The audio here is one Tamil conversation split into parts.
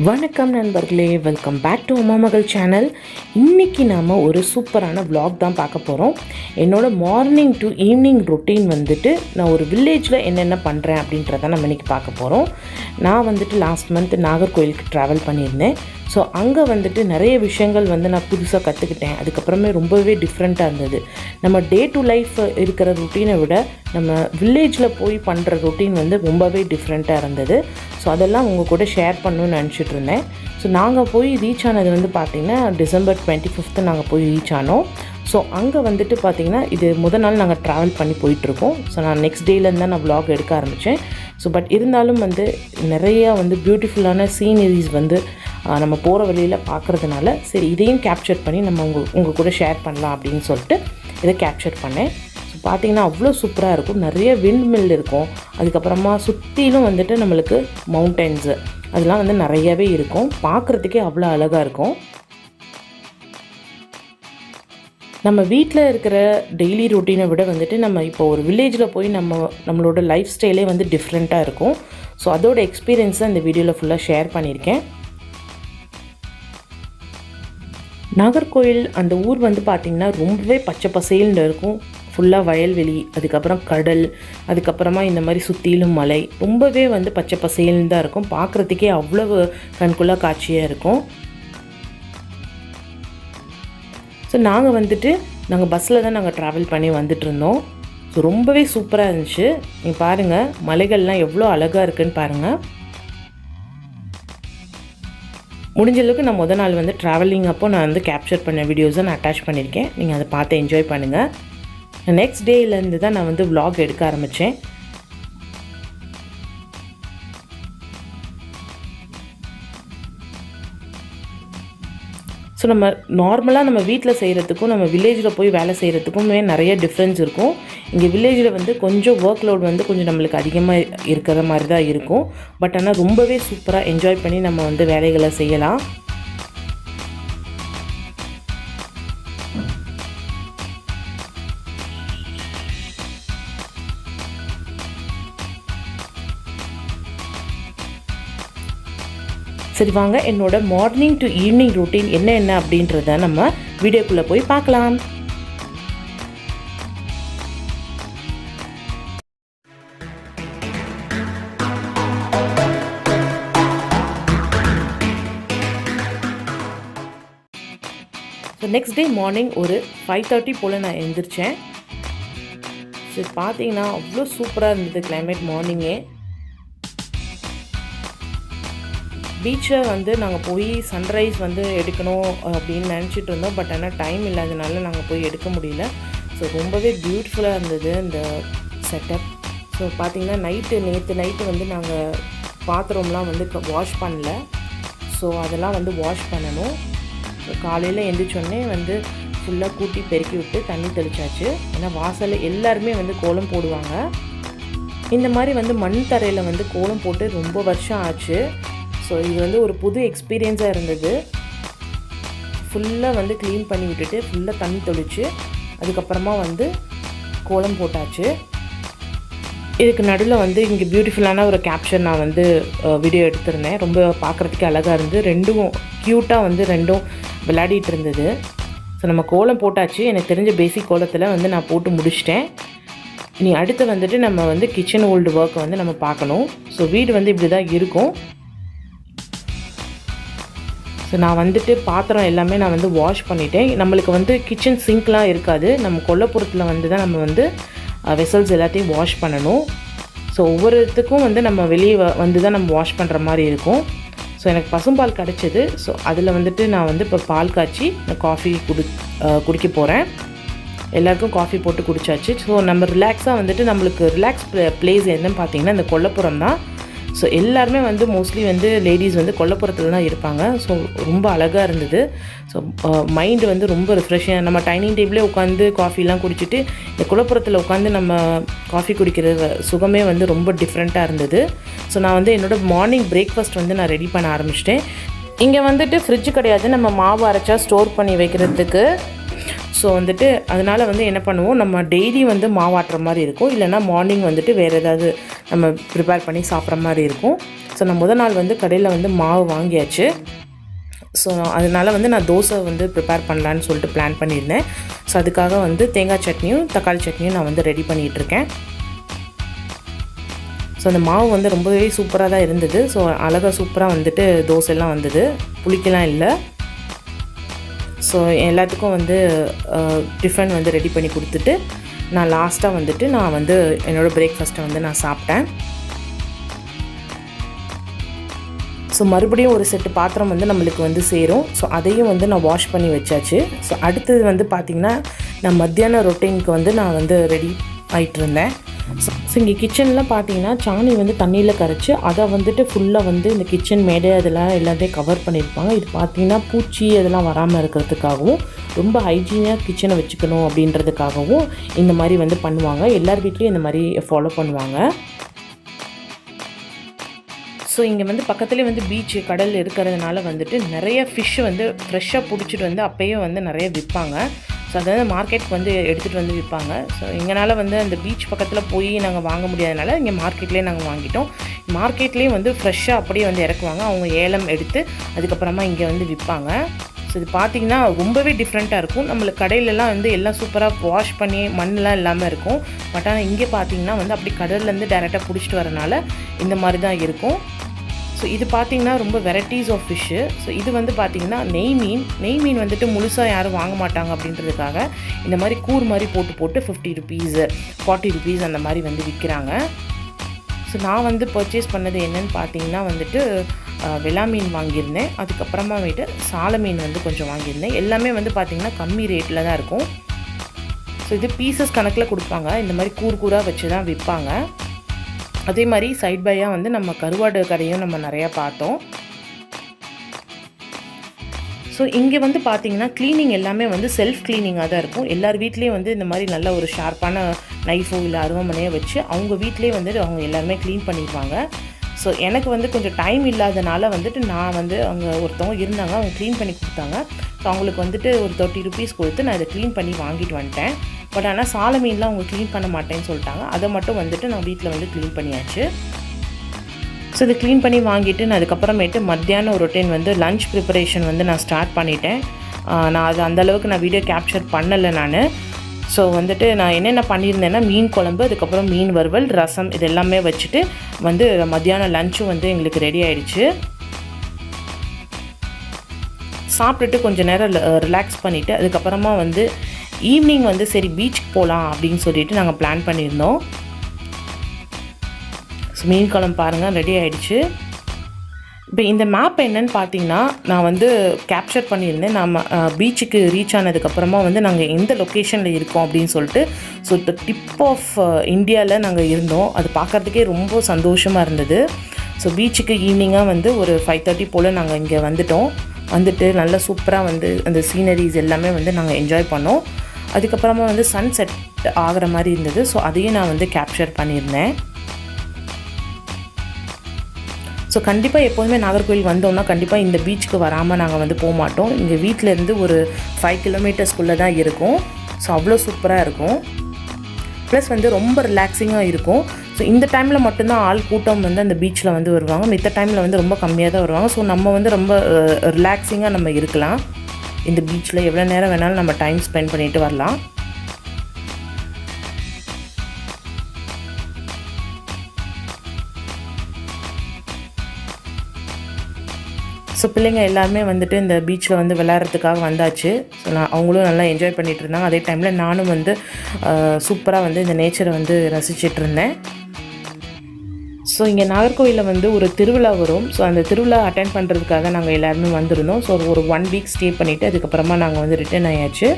வணக்கம் நண்பர்களே, வெல்கம் பேக் டு உமா மகள் சேனல். இன்றைக்கி நாம் ஒரு சூப்பரான vlog தான் பார்க்க போகிறோம். என்னோடய மார்னிங் டு ஈவினிங் ரொட்டீன் வந்துட்டு நான் ஒரு வில்லேஜில் என்னென்ன பண்ணுறேன் அப்படின்றத நம்ம இன்றைக்கி பார்க்க போகிறோம். நான் வந்துட்டு லாஸ்ட் மந்த் நாகர்கோயிலுக்கு ட்ராவல் பண்ணியிருந்தேன். ஸோ அங்கே வந்துட்டு நிறைய விஷயங்கள் வந்து நான் புதுசாக கற்றுக்கிட்டேன். அதுக்கப்புறமே ரொம்பவே டிஃப்ரெண்ட்டாக இருந்தது. நம்ம டே டு லைஃப் இருக்கிற ரொட்டீனை விட நம்ம வில்லேஜில் போய் பண்ணுற ரொட்டீன் வந்து ரொம்பவே டிஃப்ரெண்ட்டாக இருந்தது. ஸோ அதெல்லாம் உங்கள் கூட ஷேர் பண்ணணும்னு நினச்சிட்டு இருந்தேன். ஸோ நாங்கள் போய் ரீச் ஆனது வந்து பார்த்திங்கன்னா டிசம்பர் 25 நாங்கள் போய் ரீச் ஆனோம். ஸோ அங்கே வந்துட்டு பார்த்திங்கன்னா இது முதல் நாள் நாங்கள் ட்ராவல் பண்ணி போயிட்டுருக்கோம். ஸோ நான் நெக்ஸ்ட் டேலேருந்து தான் நான் vlog எடுக்க ஆரம்பித்தேன். ஸோ பட் இருந்தாலும் வந்து நிறையா வந்து பியூட்டிஃபுல்லான சீனரிஸ் வந்து நம்ம போகிற வழியில் பார்க்குறதுனால சரி இதையும் கேப்சர் பண்ணி நம்ம உங்கள் கூட ஷேர் பண்ணலாம் அப்படின்னு சொல்லிட்டு இதை கேப்சர் பண்ணேன். ஸோ பார்த்திங்கன்னா அவ்வளோ சூப்பராக இருக்கும். நிறைய விண்ட் மில் இருக்கும். அதுக்கப்புறமா சுற்றிலும் வந்துட்டு நம்மளுக்கு மவுண்டன்ஸு அதெல்லாம் வந்து நிறையவே இருக்கும். பார்க்குறதுக்கே அவ்வளோ அழகாக இருக்கும். நம்ம வீட்டில் இருக்கிற டெய்லி ரொட்டீனை விட வந்துட்டு நம்ம இப்போ ஒரு வில்லேஜில் போய் நம்மளோட லைஃப் ஸ்டைலே வந்து டிஃப்ரெண்ட்டாக இருக்கும். ஸோ அதோட எக்ஸ்பீரியன்ஸை இந்த வீடியோவில் ஃபுல்லாக ஷேர் பண்ணியிருக்கேன். நாகர்கோயில் அந்த ஊர் வந்து பார்த்திங்கன்னா ரொம்பவே பச்சை பசேல்னு இருக்கும். ஃபுல்லாக வயல்வெளி, அதுக்கப்புறம் கடல், அதுக்கப்புறமா இந்த மாதிரி சுற்றிலும் மலை, ரொம்பவே வந்து பச்சை பசேல்னு தான் இருக்கும். பார்க்குறதுக்கே அவ்வளவு கண்குள்ளா காட்சியாக இருக்கும். ஸோ நாங்கள் பஸ்ஸில் தான் நாங்கள் ட்ராவல் பண்ணி வந்துட்டுருந்தோம். ஸோ ரொம்பவே சூப்பராக இருந்துச்சு. நீங்கள் பாருங்கள், மலைகள்லாம் எவ்வளோ அழகாக இருக்குதுன்னு பாருங்கள். முடிஞ்ச அளவுக்கு நான் முதல் நாள் வந்து ட்ராவலிங் அப்போ நான் வந்து கேப்சர் பண்ண வீடியோஸை நான் அட்டாச் பண்ணியிருக்கேன். நீங்கள் அதை பார்த்து என்ஜாய் பண்ணுங்கள். நெக்ஸ்ட் டேலேருந்து தான் நான் வந்து vlog எடுக்க ஆரம்பித்தேன். ஸோ நம்ம நார்மலாக நம்ம வீட்டில் செய்கிறதுக்கும் நம்ம வில்லேஜில் போய் வேலை செய்கிறதுக்குமே நிறைய டிஃப்ரென்ஸ் இருக்கும். இங்கே வில்லேஜில் வந்து கொஞ்சம் ஒர்க் லோட் வந்து கொஞ்சம் நம்மளுக்கு அதிகமாக இருக்கிற மாதிரி தான் இருக்கும். பட் ஆனால் ரொம்பவே சூப்பராக என்ஜாய் பண்ணி நம்ம வந்து வேலைகளை செய்யலாம். சரி வாங்க, என்னோட மார்னிங் டு ஈவினிங் ரொட்டீன் என்ன அப்படின்றத நம்ம வீடியோக்குள்ளே போய் பார்க்கலாம். ஸோ நெக்ஸ்ட் டே மார்னிங் ஒரு 5:30 போல் நான் எழுந்திரிச்சேன். ஸோ பார்த்தீங்கன்னா அவ்வளோ சூப்பராக இருந்தது கிளைமேட். மார்னிங்கே பீச்சில் வந்து நாங்கள் போய் சன்ரைஸ் வந்து எடுக்கணும் அப்படின்னு நினச்சிட்டு இருந்தோம். பட் ஆனால் டைம் இல்லாதனால நாங்கள் போய் எடுக்க முடியல. ஸோ ரொம்பவே பியூட்டிஃபுல்லாக இருந்தது இந்த செட்டப். ஸோ பார்த்திங்கன்னா நேற்று நைட்டு வந்து நாங்கள் பாத்திரம்லாம் வந்து வாஷ் பண்ணல. ஸோ அதெல்லாம் வந்து வாஷ் பண்ணணும். ஸோ காலையில் எழுந்திரிச்சோடனே வந்து ஃபுல்லாக கூட்டி பெருக்கி விட்டு தண்ணி தெளிச்சாச்சு. ஏன்னா வாசலில் எல்லாருமே வந்து கோலம் போடுவாங்க. இந்த மாதிரி வந்து மண் தரையில் வந்து கோலம் போட்டு ரொம்ப வருஷம் ஆச்சு. ஸோ இது வந்து ஒரு புது எக்ஸ்பீரியன்ஸாக இருந்தது. ஃபுல்லாக வந்து க்ளீன் பண்ணி விட்டுட்டு ஃபுல்லாக தண்ணி தெளித்து அதுக்கப்புறமா வந்து கோலம் போட்டாச்சு. இதுக்கு நடுவில் வந்து இங்கே பியூட்டிஃபுல்லான ஒரு கேப்ஷன் நான் வந்து வீடியோ எடுத்திருந்தேன். ரொம்ப பார்க்குறதுக்கு அழகாக இருந்து ரெண்டும் க்யூட்டாக வந்து ரெண்டும் விளையாடிட்டு இருந்தது. ஸோ நம்ம கோலம் போட்டாச்சு. எனக்கு தெரிஞ்ச பேசிக் கோலத்தில் வந்து நான் போட்டு முடிச்சிட்டேன். இனி அடுத்து வந்துட்டு நம்ம வந்து கிச்சன் ஓல்டு ஒர்க்கை வந்து நம்ம பார்க்கணும். ஸோ வீடு வந்து இப்படி தான் இருக்கும். ஸோ நான் வந்துட்டு பாத்திரம் எல்லாமே நான் வந்து வாஷ் பண்ணிட்டேன். நம்மளுக்கு வந்து கிச்சன் சிங்க்லாம் இருக்காது. நம்ம கொல்லைப்புறத்தில் வந்து தான் நம்ம வந்து வெசல்ஸ் எல்லாத்தையும் வாஷ் பண்ணணும். ஸோ ஒவ்வொருத்துக்கும் வந்து நம்ம வெளியே வந்து தான் நம்ம வாஷ் பண்ணுற மாதிரி இருக்கும். ஸோ எனக்கு பசும்பால் கிடச்சிது. ஸோ அதில் வந்துட்டு நான் வந்து இப்போ பால் காய்ச்சி காஃபி குடிக்க போகிறேன். எல்லாருக்கும் காஃபி போட்டு குடித்தாச்சு. ஸோ நம்ம ரிலாக்ஸாக வந்துட்டு நம்மளுக்கு ரிலாக்ஸ் பிளேஸ் என்னன்னு பார்த்தீங்கன்னா இந்த கொல்லைப்புறம் தான். ஸோ எல்லாருமே வந்து மோஸ்ட்லி வந்து லேடிஸ் வந்து கொல்லைப்புறத்தில் தான் இருப்பாங்க. ஸோ ரொம்ப அழகாக இருந்தது. ஸோ மைண்டு வந்து ரொம்ப ரிஃப்ரெஷ்ஷாக நம்ம டைனிங் டேபிளே உட்காந்து காஃபிலாம் குடிச்சிட்டு இந்த கொல்லைப்புறத்தில் உட்காந்து நம்ம காஃபி குடிக்கிற சுகமே வந்து ரொம்ப டிஃப்ரெண்ட்டாக இருந்தது. ஸோ நான் வந்து என்னோடய மார்னிங் பிரேக்ஃபாஸ்ட் வந்து நான் ரெடி பண்ண ஆரம்பிச்சிட்டேன். இங்கே வந்துட்டு ஃப்ரிட்ஜ் கிடையாது. நம்ம மாவு அரைச்சா ஸ்டோர் பண்ணி வைக்கிறதுக்கு ஸோ வந்துட்டு அதனால் வந்து என்ன பண்ணுவோம், நம்ம டெய்லி வந்து மாவாட்டுற மாதிரி இருக்கும், இல்லைனா மார்னிங் வந்துட்டு வேறு ஏதாவது நம்ம ப்ரிப்பேர் பண்ணி சாப்பிட்ற மாதிரி இருக்கும். ஸோ நான் முதல் நாள் வந்து கடையில் வந்து மாவு வாங்கியாச்சு. ஸோ அதனால் வந்து நான் தோசை வந்து ப்ரிப்பேர் பண்ணலான்னு சொல்லிட்டு பிளான் பண்ணியிருந்தேன். ஸோ அதுக்காக வந்து தேங்காய் சட்னியும் தக்காளி சட்னியும் நான் வந்து ரெடி பண்ணிகிட்ருக்கேன். ஸோ அந்த மாவு வந்து ரொம்பவே சூப்பராக தான் இருந்தது. ஸோ அழகாக சூப்பராக வந்துட்டு தோசைலாம் வந்தது, புளிக்கலாம் இல்லை. ஸோ எல்லாத்துக்கும் வந்து டிஃபன் வந்து ரெடி பண்ணி கொடுத்துட்டு நான் லாஸ்ட்டாக வந்துட்டு நான் வந்து என்னோடய பிரேக்ஃபாஸ்ட்டை வந்து நான் சாப்பிட்டேன். ஸோ மறுபடியும் ஒரு செட்டு பாத்திரம் வந்து நம்மளுக்கு வந்து சேரும். ஸோ அதையும் வந்து நான் வாஷ் பண்ணி வச்சாச்சு. ஸோ அடுத்தது வந்து பார்த்திங்கன்னா நான் மத்தியான ரொட்டீனுக்கு வந்து நான் வந்து ரெடி ஆகிட்டு இருந்தேன். ஸோ இங்கே கிச்சனில் பார்த்தீங்கன்னா சாணி வந்து தண்ணியில் கரைச்சி அதை வந்துட்டு ஃபுல்லாக வந்து இந்த கிச்சன் மேடை அதெல்லாம் எல்லாத்தையும் கவர் பண்ணியிருப்பாங்க. இது பார்த்திங்கன்னா பூச்சி அதெல்லாம் வராமல் இருக்கிறதுக்காகவும் ரொம்ப ஹைஜீனியாக கிச்சனை வச்சுக்கணும் அப்படின்றதுக்காகவும் இந்த மாதிரி வந்து பண்ணுவாங்க. எல்லார் வீட்லேயும் இந்த மாதிரி ஃபாலோ பண்ணுவாங்க. ஸோ இங்கே வந்து பக்கத்துலேயே வந்து பீச்சு கடல் இருக்கிறதுனால வந்துட்டு நிறைய ஃபிஷ் வந்து ஃப்ரெஷ்ஷாக பிடிச்சிட்டு வந்து அப்போயே வந்து நிறைய விற்பாங்க. ஸோ அதை வந்து மார்க்கெட்டுக்கு வந்து எடுத்துகிட்டு வந்து விற்பாங்க. ஸோ எங்களால் வந்து அந்த பீச் பக்கத்தில் போய் நாங்கள் வாங்க முடியாதனால இங்கே மார்க்கெட்லேயே நாங்கள் வாங்கிட்டோம். மார்க்கெட்லேயும் வந்து ஃப்ரெஷ்ஷாக அப்படியே வந்து இறக்குவாங்க, அவங்க ஏலம் எடுத்து அதுக்கப்புறமா இங்கே வந்து விற்பாங்க. ஸோ இது பார்த்திங்கன்னா ரொம்பவே டிஃப்ரெண்ட்டாக இருக்கும். நம்மளுக்கு கடையிலலாம் வந்து எல்லாம் சூப்பராக வாஷ் பண்ணி மண்ணெலாம் இல்லாமல் இருக்கும். பட் ஆனால் இங்கே பார்த்திங்கன்னா வந்து அப்படி கடல்லேருந்து டைரெக்டாக பிடிச்சிட்டு வரனால இந்த மாதிரி தான் இருக்கும். ஸோ இது பார்த்திங்கன்னா ரொம்ப வெரைட்டிஸ் ஆஃப் ஃபிஷ்ஷு. ஸோ இது வந்து பார்த்திங்கன்னா நெய் மீன் வந்துட்டு முழுசாக யாரும் வாங்க மாட்டாங்க அப்படின்றதுக்காக இந்த மாதிரி கூர் மாதிரி போட்டு 50 rupees 40 rupees அந்த மாதிரி வந்து விற்கிறாங்க. ஸோ நான் வந்து பர்ச்சேஸ் பண்ணது என்னென்னு பார்த்திங்கன்னா வந்துட்டு வெலா மீன் வாங்கியிருந்தேன். அதுக்கப்புறமா வந்துட்டு சால மீன் வந்து கொஞ்சம் வாங்கியிருந்தேன். எல்லாமே வந்து பார்த்திங்கன்னா கம்மி ரேட்டில் தான் இருக்கும். ஸோ இது பீசஸ் கணக்கில் கொடுப்பாங்க, இந்த மாதிரி கூராக வச்சு தான் விற்பாங்க. அதே மாதிரி சைட் பையாக வந்து நம்ம கருவாடு கடையும் நம்ம நிறையா பார்த்தோம். ஸோ இங்கே வந்து பார்த்திங்கன்னா க்ளீனிங் எல்லாமே வந்து செல்ஃப் க்ளீனிங்காக தான் இருக்கும். எல்லார் வீட்லேயும் வந்து இந்த மாதிரி நல்ல ஒரு ஷார்ப்பான நைஃபோ இல்லை அருவாமனையோ வச்சு அவங்க வீட்டிலே வந்துட்டு அவங்க எல்லாருமே க்ளீன் பண்ணிடுவாங்க. ஸோ எனக்கு வந்து கொஞ்சம் டைம் இல்லாதனால வந்துட்டு நான் வந்து அவங்க ஒருத்தவங்க இருந்தாங்க, அவங்க க்ளீன் பண்ணி கொடுத்தாங்க. ஸோ அவங்களுக்கு வந்துட்டு ஒரு 30 rupees கொடுத்து நான் இதை க்ளீன் பண்ணி வாங்கிட்டு வந்துட்டேன். பட் ஆனால் சால மீன்லாம் அவங்க க்ளீன் பண்ண மாட்டேன்னு சொல்லிட்டாங்க. அதை மட்டும் வந்துட்டு நான் வீட்டில் வந்து க்ளீன் பண்ணியாச்சு. ஸோ இது க்ளீன் பண்ணி வாங்கிட்டு நான் அதுக்கப்புறமேட்டு மத்தியானம் ஒரு ரொட்டீன் வந்து லஞ்ச் ப்ரிப்பரேஷன் வந்து நான் ஸ்டார்ட் பண்ணிட்டேன். நான் அது அந்தளவுக்கு நான் வீடியோ கேப்சர் பண்ணலை நான். ஸோ வந்துட்டு நான் என்னென்ன பண்ணியிருந்தேன்னா மீன் குழம்பு, அதுக்கப்புறம் மீன் வறுவல், ரசம் இது எல்லாமே வச்சுட்டு வந்து மத்தியானம் லஞ்சும் வந்து எங்களுக்கு ரெடி ஆகிடுச்சு. சாப்பிட்டுட்டு கொஞ்சம் நேரம் ரிலாக்ஸ் பண்ணிவிட்டு அதுக்கப்புறமா வந்து ஈவினிங் வந்து சரி பீச்சுக்கு போகலாம் அப்படின்னு சொல்லிட்டு நாங்கள் பிளான் பண்ணியிருந்தோம். ஸோ மீன் குழம்பு பாருங்கள் ரெடி ஆகிடுச்சு. இப்போ இந்த மேப் என்னென்னு பார்த்தீங்கன்னா நான் வந்து கேப்சர் பண்ணியிருந்தேன். நம்ம பீச்சுக்கு ரீச் ஆனதுக்கப்புறமா வந்து நாங்கள் எந்த லொக்கேஷனில் இருக்கோம் அப்படின்னு சொல்லிட்டு. ஸோ த டிப் ஆஃப் இந்தியாவில் நாங்கள் இருந்தோம். அது பார்க்குறதுக்கே ரொம்ப சந்தோஷமாக இருந்தது. ஸோ பீச்சுக்கு ஈவினிங்காக வந்து ஒரு 5:30 போல் நாங்கள் இங்கே வந்துட்டு நல்லா சூப்பராக வந்து அந்த சீனரிஸ் எல்லாமே வந்து நாங்கள் என்ஜாய் பண்ணோம். அதுக்கப்புறமா வந்து சன் செட் ஆகிற மாதிரி இருந்தது. ஸோ அதையும் நான் வந்து கேப்சர் பண்ணியிருந்தேன். ஸோ கண்டிப்பாக எப்போதுமே நாகர்கோவில் வந்தோம்னா கண்டிப்பாக இந்த பீச்சுக்கு வராமல் நாங்கள் வந்து போக மாட்டோம். இங்கே வீட்டிலேருந்து ஒரு 5 kilometers தான் இருக்கும். ஸோ அவ்வளோ சூப்பராக இருக்கும். ப்ளஸ் வந்து ரொம்ப ரிலாக்ஸிங்காக இருக்கும். ஸோ இந்த டைமில் மட்டும்தான் ஆள் கூட்டம் வந்து அந்த பீச்சில் வந்து வருவாங்க. மித்த டைமில் வந்து ரொம்ப கம்மியாக தான் வருவாங்க. ஸோ நம்ம வந்து ரொம்ப ரிலாக்ஸிங்காக நம்ம இருக்கலாம். இந்த பீச்சில் எவ்வளோ நேரம் வேணாலும் நம்ம டைம் ஸ்பெண்ட் பண்ணிட்டு வரலாம். ஸோ பிள்ளைங்க எல்லாருமே வந்துட்டு இந்த பீச்சில் வந்து விளையாடுறதுக்காக வந்தாச்சு. ஸோ அவங்களும் நல்லா என்ஜாய் பண்ணிகிட்டு இருந்தாங்க. அதே டைமில் நானும் வந்து சூப்பராக வந்து இந்த நேச்சரை வந்து ரசிச்சிட்டு இருந்தேன். ஸோ இங்கே நாகர்கோவிலில் வந்து ஒரு திருவிழா வரும். ஸோ அந்த திருவிழா அட்டெண்ட் பண்ணுறதுக்காக நாங்கள் எல்லாருமே வந்திருந்தோம். ஸோ ஒரு 1 week ஸ்டே பண்ணிவிட்டு அதுக்கப்புறமா நாங்கள் வந்து ரிட்டர்ன் ஆயாச்சு.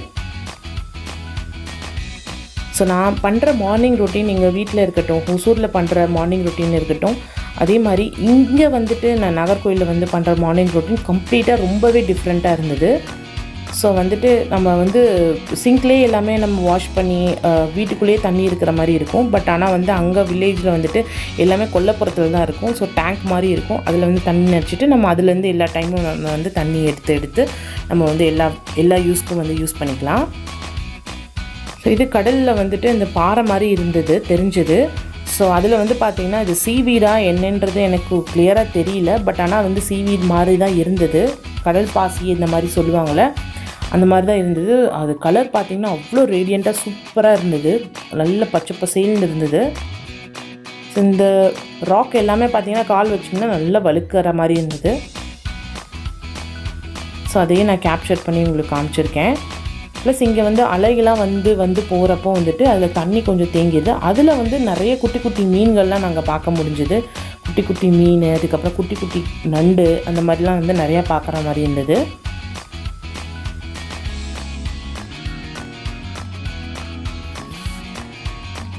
ஸோ நான் பண்ணுற மார்னிங் ரொட்டீன் எங்கள் வீட்டில் இருக்கட்டும், ஹொசூரில் பண்ணுற மார்னிங் ரொட்டீன் இருக்கட்டும், அதே மாதிரி இங்கே வந்துட்டு நான் நாகர்கோவிலில் வந்து பண்ணுற மார்னிங் ரொட்டீன் கம்ப்ளீட்டாக ரொம்பவே டிஃப்ரெண்ட்டாக இருந்தது. ஸோ வந்துட்டு நம்ம வந்து சிங்க்லேயே எல்லாமே நம்ம வாஷ் பண்ணி வீட்டுக்குள்ளேயே தண்ணி இருக்கிற மாதிரி இருக்கும். பட் ஆனால் வந்து அங்கே வில்லேஜில் வந்துட்டு எல்லாமே கொல்லைப்புறத்தில் தான் இருக்கும். ஸோ டேங்க் மாதிரி இருக்கும். அதில் வந்து தண்ணி நினச்சிட்டு நம்ம அதுலேருந்து எல்லா டைமும் நம்ம வந்து தண்ணி எடுத்து நம்ம வந்து எல்லா யூஸ்க்கும் வந்து யூஸ் பண்ணிக்கலாம். ஸோ இது கடலில் வந்துட்டு இந்த பாறை மாதிரி இருந்தது தெரிஞ்சுது. ஸோ அதில் வந்து பார்த்திங்கன்னா இது சீவீடா என்னன்றது எனக்கு கிளியராக தெரியல. பட் ஆனால் வந்து சீவீட் மாதிரி தான் இருந்தது. கடல் பாசி இந்த மாதிரி சொல்லுவாங்கள்ல, அந்த மாதிரி தான் இருந்தது. அது கலர் பார்த்திங்கன்னா அவ்வளோ ரேடியண்ட்டாக சூப்பராக இருந்தது. நல்ல பச்சை பசேல்னு இருந்தது. ஸோ இந்த ராக் எல்லாமே பார்த்திங்கன்னா கால் வச்சிங்கன்னா நல்லா வழுக்கிற மாதிரி இருந்தது. ஸோ அதையே நான் கேப்சர் பண்ணி உங்களுக்கு காமிச்சிருக்கேன். ப்ளஸ் இங்கே வந்து அலைகளாக வந்து போகிறப்போ வந்துட்டு அதில் தண்ணி கொஞ்சம் தேங்கிது. அதில் வந்து நிறைய குட்டி குட்டி மீன்கள்லாம் நாங்கள் பார்க்க முடிஞ்சுது. குட்டி குட்டி மீன், அதுக்கப்புறம் குட்டி குட்டி நண்டு, அந்த மாதிரிலாம் வந்து நிறையா பார்க்குற மாதிரி இருந்தது.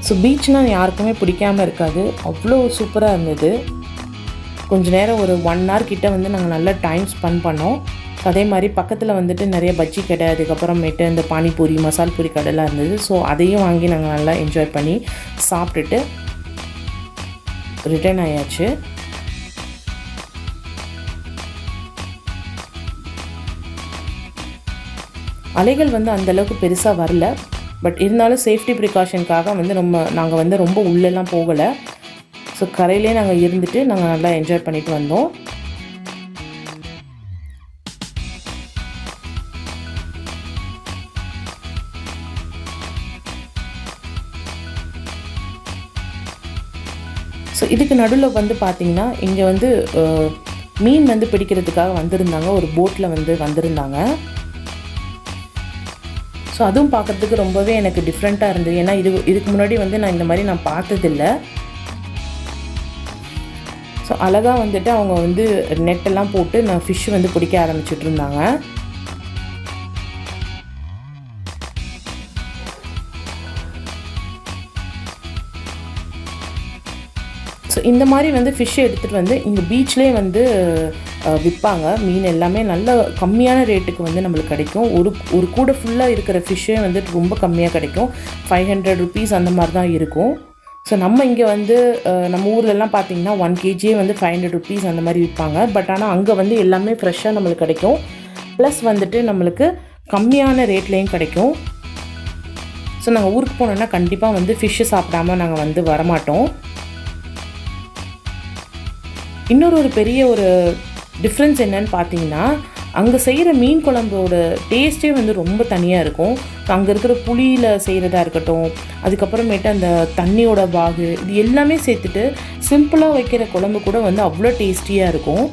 ஸோ பீச்னால் யாருக்குமே பிடிக்காமல் இருக்காது. அவ்வளோ சூப்பராக இருந்தது. கொஞ்சம் நேரம் ஒரு 1 hour கிட்டே வந்து நாங்கள் நல்லா டைம் ஸ்பெண்ட் பண்ணோம். அதே மாதிரி பக்கத்தில் வந்துட்டு நிறைய பஜ்ஜி கடை, அதுக்கப்புறமேட்டு இந்த பானிபூரி, மசால் பூரி கடைலாம் இருந்தது. ஸோ அதையும் வாங்கி நாங்கள் நல்லா என்ஜாய் பண்ணி சாப்பிட்டுட்டு ரிட்டர்ன் ஆயாச்சு. அலைகள் வந்து அந்தளவுக்கு பெருசாக வரல. பட் இருந்தாலும் சேஃப்டி ப்ரிகாஷனுக்காக வந்து நாங்கள் வந்து ரொம்ப உள்ளெல்லாம் போகலை. ஸோ கரையிலே நாங்கள் இருந்துட்டு நாங்கள் நல்லா என்ஜாய் பண்ணிட்டு வந்தோம். ஸோ இதுக்கு நடுவில் வந்து பார்த்திங்கன்னா இங்கே வந்து மீன் வந்து பிடிக்கிறதுக்காக வந்திருந்தாங்க. ஒரு போட்டில் வந்து வந்திருந்தாங்க. ஸோ அதுவும் பார்க்குறதுக்கு ரொம்பவே எனக்கு டிஃப்ரெண்ட்டாக இருந்தது. ஏன்னா இதுக்கு முன்னாடி வந்து நான் பார்த்ததில்லை. ஸோ அழகாக வந்துட்டு அவங்க வந்து நெட்டெல்லாம் போட்டு ஃபிஷ் வந்து பிடிக்க ஆரம்பிச்சுட்டு இருந்தாங்க. ஸோ இந்த மாதிரி வந்து ஃபிஷ்ஷை எடுத்துகிட்டு வந்து இங்கே பீச்லேயே வந்து விற்பாங்க. மீன் எல்லாமே நல்ல கம்மியான ரேட்டுக்கு வந்து நம்மளுக்கு கிடைக்கும். ஒரு கூடை ஃபுல்லாக இருக்கிற ஃபிஷ்ஷே வந்து ரொம்ப கம்மியாக கிடைக்கும். 500 rupees அந்த மாதிரி தான் இருக்கும். ஸோ நம்ம இங்கே வந்து நம்ம ஊர்லலாம் பார்த்திங்கன்னா 1 kg வந்து 500 rupees அந்த மாதிரி விற்பாங்க. பட் ஆனால் அங்கே வந்து எல்லாமே ஃப்ரெஷ்ஷாக நம்மளுக்கு கிடைக்கும். ப்ளஸ் வந்துட்டு நம்மளுக்கு கம்மியான ரேட்லேயும் கிடைக்கும். ஸோ நாங்கள் ஊருக்கு போனோன்னா கண்டிப்பாக வந்து ஃபிஷ்ஷு சாப்பிடாமல் நாங்கள் வந்து வரமாட்டோம். இன்னொரு பெரிய ஒரு டிஃப்ரென்ஸ் என்னன்னு பார்த்தீங்கன்னா, அங்கே செய்கிற மீன் குழம்போட டேஸ்ட்டே வந்து ரொம்ப தனியாக இருக்கும். அங்கே இருக்கிற புளியில் செய்கிறதா இருக்கட்டும், அதுக்கப்புறமேட்டு அந்த தண்ணியோட பாகு, இது எல்லாமே சேர்த்துட்டு சிம்பிளாக வைக்கிற குழம்பு கூட வந்து அவ்வளோ டேஸ்டியாக இருக்கும்.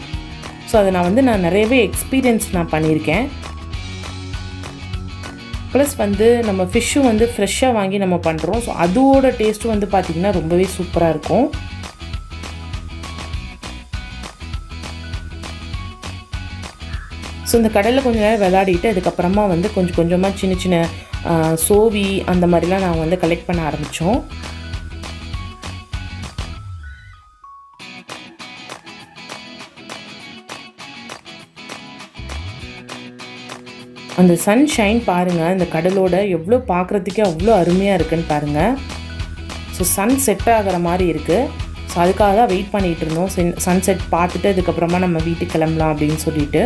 ஸோ அதை நான் நிறையவே எக்ஸ்பீரியன்ஸ் பண்ணியிருக்கேன். ப்ளஸ் வந்து நம்ம ஃபிஷ்ஷும் வந்து ஃப்ரெஷ்ஷாக வாங்கி நம்ம பண்ணுறோம். ஸோ அதோட டேஸ்ட்டும் வந்து பார்த்திங்கன்னா ரொம்பவே சூப்பராக இருக்கும். ஸோ இந்த கடலில் கொஞ்சம் நேரம் விளையாடிட்டு அதுக்கப்புறமா வந்து கொஞ்சம் கொஞ்சமாக சின்ன சின்ன சோவி அந்த மாதிரிலாம் நாங்கள் வந்து கலெக்ட் பண்ண ஆரம்பித்தோம். அந்த சன்ஷைன் பாருங்கள், இந்த கடலோட எவ்வளோ பார்க்குறதுக்கே அவ்வளோ அருமையாக இருக்குதுன்னு பாருங்கள். ஸோ சன் செட் ஆகிற மாதிரி இருக்குது. ஸோ அதுக்காக தான் வெயிட் பண்ணிகிட்டு இருந்தோம். சன்செட் பார்த்துட்டு அதுக்கப்புறமா நம்ம வீட்டுக்கு கிளம்பலாம் அப்படின்னு சொல்லிட்டு.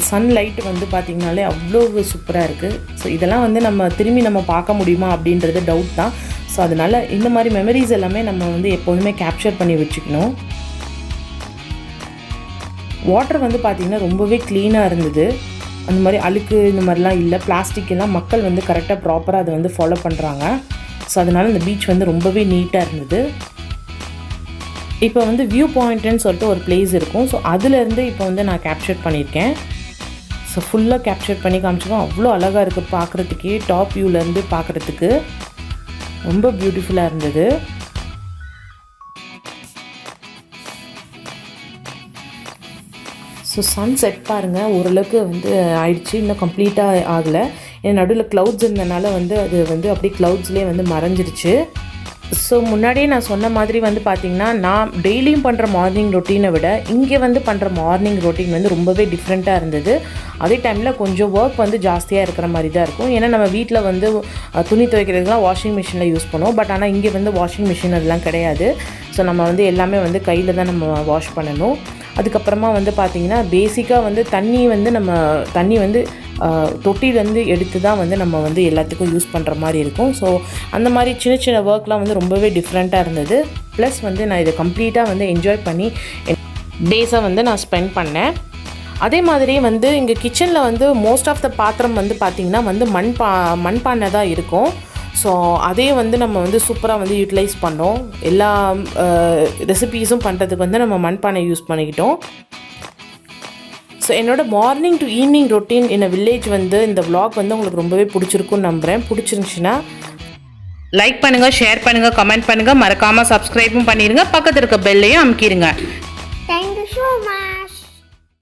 சன்லைட் வந்து பார்த்திங்கனாலே அவ்வளோ சூப்பராக இருக்குது. ஸோ இதெல்லாம் வந்து திரும்பி நம்ம பார்க்க முடியுமா அப்படின்றது டவுட் தான். ஸோ அதனால் இந்த மாதிரி மெமரிஸ் எல்லாமே நம்ம வந்து எப்போதுமே கேப்சர் பண்ணி வச்சுக்கணும். வாட்டர் வந்து பார்த்திங்கன்னா ரொம்பவே க்ளீனாக இருந்தது. அந்த மாதிரி அழுக்கு இந்த மாதிரிலாம் இல்லை. பிளாஸ்டிக் எல்லாம் மக்கள் வந்து கரெக்டாக ப்ராப்பராக அதை வந்து ஃபாலோ பண்ணுறாங்க. ஸோ அதனால் இந்த பீச் வந்து ரொம்பவே நீட்டாக இருந்தது. இப்போ வந்து வியூ பாயிண்ட்டுன்னு சொல்லிட்டு ஒரு பிளேஸ் இருக்கும். ஸோ அதிலேருந்து இப்போ வந்து நான் கேப்சர் பண்ணியிருக்கேன். ஸோ ஃபுல்லாக கேப்சர் பண்ணி காமிச்சிக்கோம். அவ்வளோ அழகாக இருக்குது பார்க்குறதுக்கே. டாப் வியூலேருந்து பார்க்குறதுக்கு ரொம்ப பியூட்டிஃபுல்லாக இருந்தது. ஸோ சன்செட் பாருங்கள், ஓரளவுக்கு வந்து ஆயிடுச்சு. இன்னும் கம்ப்ளீட்டாக ஆகலை. ஏன்னா நடுவில் க்ளவுட்ஸ் இருந்தனால வந்து அது வந்து அப்படியே க்ளவுட்ஸ்லேயே வந்து மறைஞ்சிருச்சு. ஸோ முன்னாடியே நான் சொன்ன மாதிரி வந்து பார்த்திங்கன்னா, நான் டெய்லியும் பண்ணுற மார்னிங் ரொட்டீனை விட இங்கே வந்து பண்ணுற மார்னிங் ரொட்டீன் வந்து ரொம்பவே டிஃப்ரெண்ட்டாக இருந்தது. அதே டைமில் கொஞ்சம் ஒர்க் வந்து ஜாஸ்தியாக இருக்கிற மாதிரி தான் இருக்கும். ஏன்னா நம்ம வீட்டில் வந்து துணி துவைக்கிறதுலாம் வாஷிங் மிஷினில் யூஸ் பண்ணுவோம். பட் ஆனால் இங்கே வந்து வாஷிங் மிஷின் அதெல்லாம் கிடையாது. ஸோ நம்ம வந்து எல்லாமே வந்து கையில் தான் நம்ம வாஷ் பண்ணணும். அதுக்கப்புறமா வந்து பார்த்திங்கன்னா பேசிக்காக வந்து தண்ணி வந்து தொட்டிலேருந்து எடுத்து தான் வந்து நம்ம வந்து எல்லாத்துக்கும் யூஸ் பண்ணுற மாதிரி இருக்கும். ஸோ அந்த மாதிரி சின்ன சின்ன ஒர்க்லாம் வந்து ரொம்பவே டிஃப்ரெண்ட்டாக இருந்தது. ப்ளஸ் வந்து நான் இதை கம்ப்ளீட்டாக வந்து என்ஜாய் பண்ணி டேஸாக வந்து நான் ஸ்பெண்ட் பண்ணேன். அதே மாதிரி வந்து இங்கே கிச்சனில் வந்து மோஸ்ட் ஆஃப் த பாத்திரம் வந்து பார்த்திங்கன்னா வந்து மண்பானை தான் இருக்கும். ஸோ அதே வந்து நம்ம வந்து சூப்பராக வந்து யூட்டிலைஸ் பண்ணோம். எல்லா ரெசிபீஸும் பண்ணுறதுக்கு வந்து நம்ம மண்பானை யூஸ் பண்ணிக்கிட்டோம். ஸோ என்னோட morning to evening routine in village வந்து இந்த vlog வந்து உங்களுக்கு ரொம்பவே பிடிச்சிருக்குன்னு நம்புகிறேன். பிடிச்சிருந்துச்சின்னா லைக் பண்ணுங்கள், ஷேர் பண்ணுங்கள், கமெண்ட் பண்ணுங்கள், மறக்காமல் சப்ஸ்கிரைபும் பண்ணிடுங்க. பக்கத்தில் இருக்க பெல்லையும் அமுக்கிடுங்க. Thank you so much.